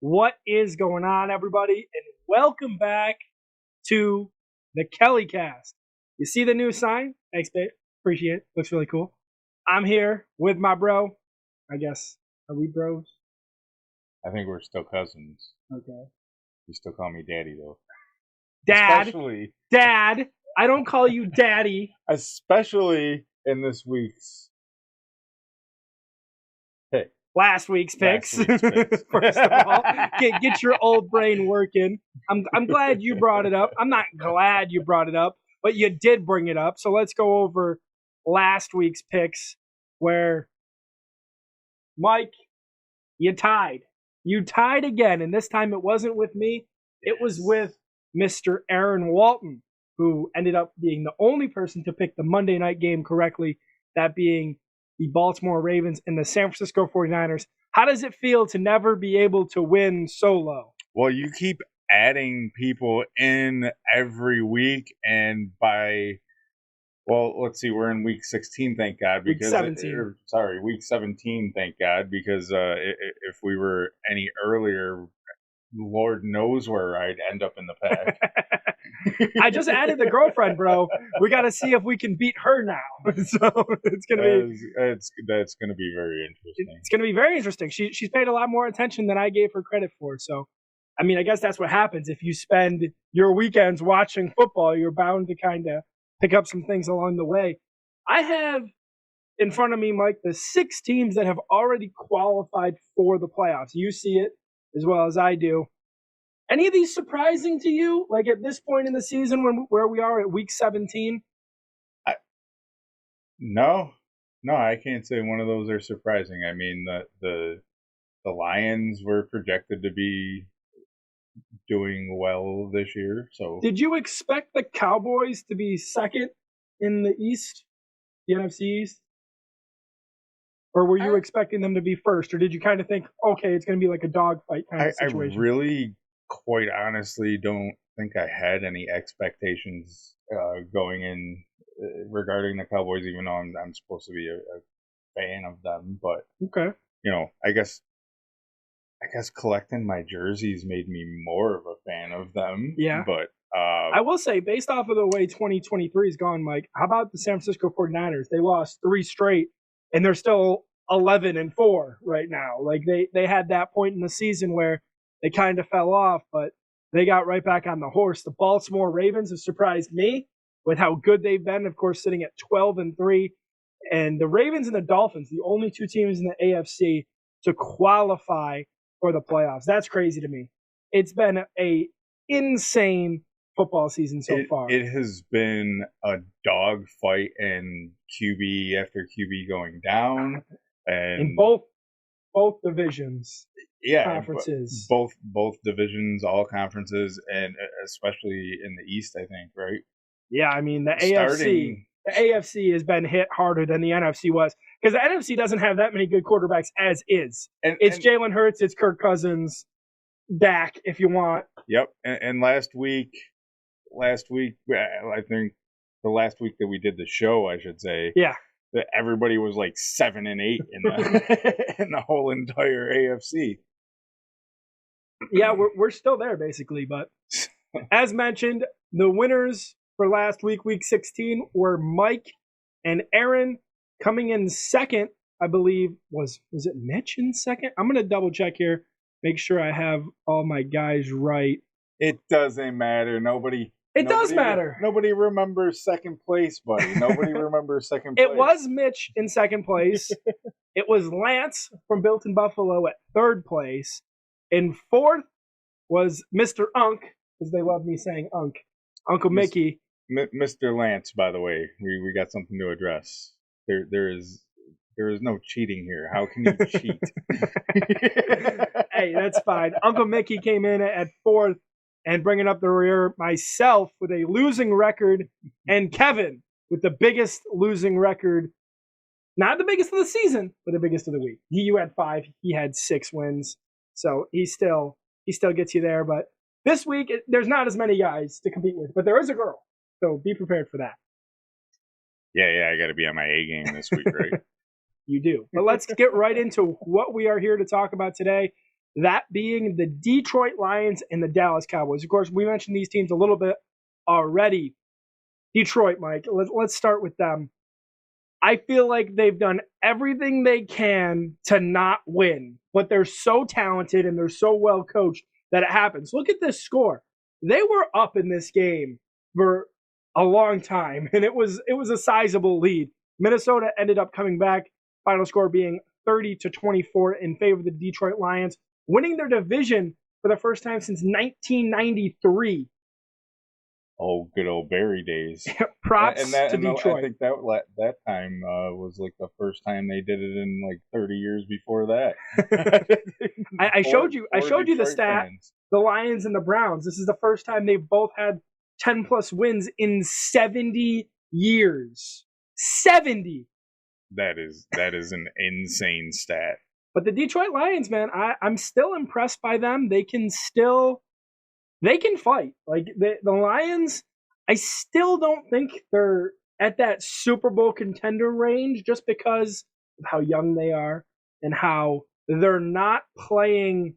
What is going on, everybody? And welcome back to the KellyCast. You see the new sign? Thanks, babe. Appreciate it. Looks really cool. I'm here with my bro. I guess. Are we bros? I think we're still cousins. Okay. You still call me daddy, though. Dad. I don't call you daddy. Especially in this week's pick. Last week's picks. First of all, get your old brain working. I'm glad you brought it up. I'm not glad you brought it up, but you did bring it up. So let's go over last week's picks where, Mike, you tied. You tied again, and this time it wasn't with me. It was with Mr. Aaron Walton, who ended up being the only person to pick the Monday night game correctly, that being the Baltimore Ravens and the San Francisco 49ers. How does it feel to never be able to win solo? Well, you keep adding people in every week, and let's see, we're in week 16, thank God. Week 17. Week 17, thank God, because if we were any earlier, Lord knows where I'd end up in the pack. I just added the girlfriend, bro. We got to see if we can beat her now. So it's gonna be that's gonna be very interesting. It's gonna be very interesting. She's paid a lot more attention than I gave her credit for. So, I mean, I guess that's what happens if you spend your weekends watching football. You're bound to kind of pick up some things along the way. I have in front of me, Mike, the 6 teams that have already qualified for the playoffs. You see it as well as I do. Any of these surprising to you? Like at this point in the season, where we are at week 17? No, I can't say one of those are surprising. I mean, the Lions were projected to be doing well this year. So, did you expect the Cowboys to be second in the East, the NFC East? Or were you expecting them to be first? Or did you kind of think, okay, it's going to be like a dogfight kind of situation? I really, quite honestly, don't think I had any expectations going in regarding the Cowboys, even though I'm supposed to be a fan of them. But, okay, I guess collecting my jerseys made me more of a fan of them. Yeah. But I will say, based off of the way 2023 is gone, Mike, how about the San Francisco 49ers? They lost 3 straight, and they're still 11-4 right now. Like they had that point in the season where they kind of fell off, but they got right back on the horse. The Baltimore Ravens have surprised me with how good they've been, of course, sitting at 12-3. And the Ravens and the Dolphins, the only 2 teams in the AFC to qualify for the playoffs. That's crazy to me. It's been a insane football season so far. It has been a dogfight, and QB after QB going down, and in both divisions, conferences, both divisions, all conferences, and especially in the East, I think, right? Yeah, I mean the AFC has been hit harder than the NFC was, because the NFC doesn't have that many good quarterbacks as is. It's Jalen Hurts, it's Kirk Cousins, Dak, if you want. Yep, and last week, I think the last week that we did the show, I should say, yeah, that everybody was like 7-8 in the whole entire AFC. Yeah, we're still there basically, but as mentioned, the winners for last week, week 16, were Mike and Aaron. Coming in second, I believe, was it Mitch in second? I'm going to double check here, make sure I have all my guys right. It doesn't matter. Nobody does matter. Nobody remembers second place, buddy. Nobody remembers second place. It was Mitch in second place. It was Lance from Built in Buffalo at third place. In fourth was Mr. Unk, because they love me saying Unk. Uncle Mickey. Mr. Lance, by the way, we got something to address. There is no cheating here. How can you cheat? Hey, that's fine. Uncle Mickey came in at fourth, and bringing up the rear, myself with a losing record, and Kevin with the biggest losing record. Not the biggest of the season, but the biggest of the week. You had 5. He had 6 wins. So he still gets you there. But this week, there's not as many guys to compete with. But there is a girl. So be prepared for that. Yeah, I got to be on my A game this week, right? You do. But let's get right into what we are here to talk about today. that being the Detroit Lions and the Dallas Cowboys. Of course, we mentioned these teams a little bit already. Detroit, Mike, let's start with them. I feel like they've done everything they can to not win, but they're so talented and they're so well coached that it happens. Look at this score. They were up in this game for a long time, and it was a sizable lead. Minnesota ended up coming back, final score being 30-24 in favor of the Detroit Lions, winning their division for the first time since 1993. Oh, good old Barry days. Props to Detroit. I think that time was like the first time they did it in like 30 years before that. I showed you the stat. Fans. The Lions and the Browns. This is the first time they've both had 10+ wins in 70 years. 70. That is an insane stat. But the Detroit Lions, man, I'm still impressed by them. They can fight. Like the Lions, I still don't think they're at that Super Bowl contender range just because of how young they are and how they're not playing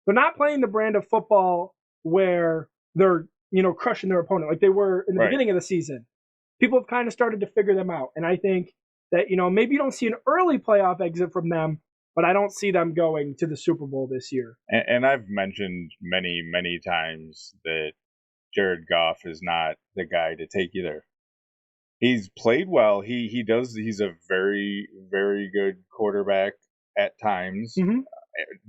the brand of football where they're, crushing their opponent like they were in the beginning of the season. People have kind of started to figure them out. And I think that, maybe you don't see an early playoff exit from them, but I don't see them going to the Super Bowl this year. And I've mentioned many, many times that Jared Goff is not the guy to take you there. He's played well. He's a very, very good quarterback at times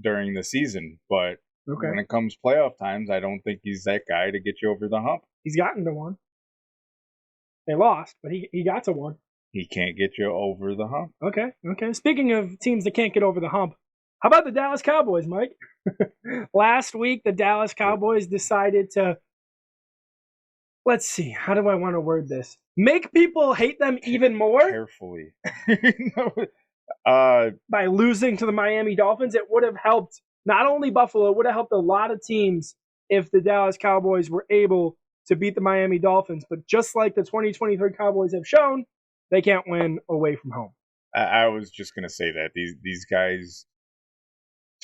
during the season. But when it comes playoff times, I don't think he's that guy to get you over the hump. He's gotten to one. They lost, but he got to one. He can't get you over the hump. Okay. Speaking of teams that can't get over the hump, how about the Dallas Cowboys, Mike? Last week, the Dallas Cowboys decided to, let's see, how do I want to word this? Make people hate them even more? Carefully. By losing to the Miami Dolphins, it would have helped not only Buffalo, it would have helped a lot of teams if the Dallas Cowboys were able to beat the Miami Dolphins. But just like the 2023 Cowboys have shown, they can't win away from home. I was just going to say that. These guys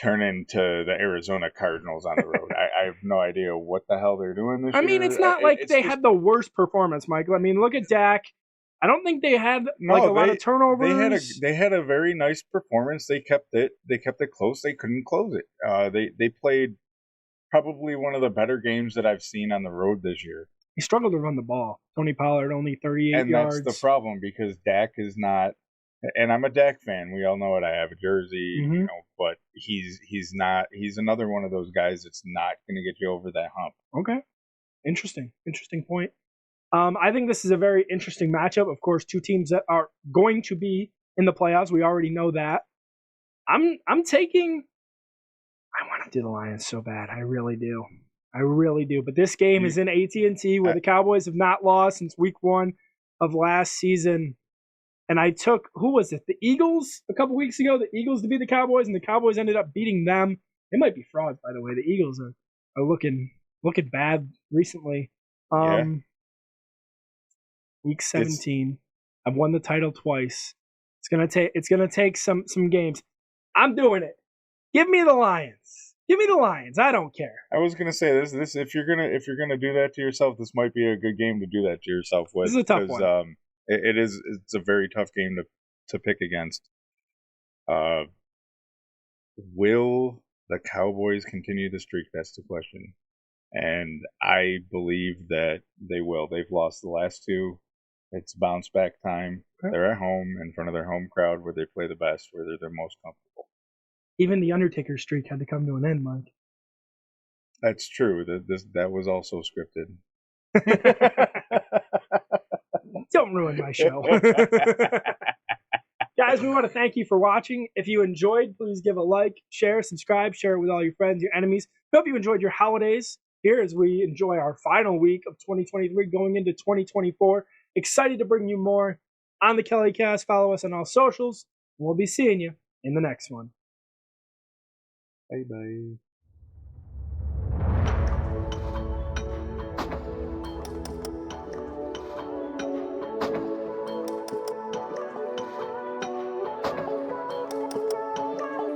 turn into the Arizona Cardinals on the road. I have no idea what the hell they're doing this year. I mean, it's not like they had the worst performance, Michael. I mean, look at Dak. I don't think they had a lot of turnovers. They had a very nice performance. They kept it close. They couldn't close it. They played probably one of the better games that I've seen on the road this year. He struggled to run the ball. Tony Pollard only 38 yards. And that's the problem because Dak is not. And I'm a Dak fan. We all know it. I have a jersey, but he's not. He's another one of those guys that's not going to get you over that hump. Okay, interesting point. I think this is a very interesting matchup. Of course, two teams that are going to be in the playoffs. We already know that. I'm taking. I want to do the Lions so bad. I really do. But this game is in AT&T where the Cowboys have not lost since week 1 of last season. And I took, who was it? The Eagles a couple weeks ago. The Eagles to beat the Cowboys, and the Cowboys ended up beating them. They might be frauds, by the way. The Eagles are looking bad recently. Week 17. I've won the title twice. It's gonna take some games. I'm doing it. Give me the Lions. I don't care. I was gonna say this. If you're gonna do that to yourself, this might be a good game to do that to yourself with. This is a tough one. It's a very tough game to pick against. Will the Cowboys continue the streak? That's the question. And I believe that they will. They've lost the last 2. It's bounce back time. Okay. They're at home in front of their home crowd where they play the best, where they're the most comfortable. Even the Undertaker streak had to come to an end, Mike. That's true. That was also scripted. Don't ruin my show. Guys, we want to thank you for watching. If you enjoyed, please give a like, share, subscribe, share it with all your friends, your enemies. Hope you enjoyed your holidays here as we enjoy our final week of 2023 going into 2024. Excited to bring you more on the KellyCast. Follow us on all socials. We'll be seeing you in the next one. Bye-bye.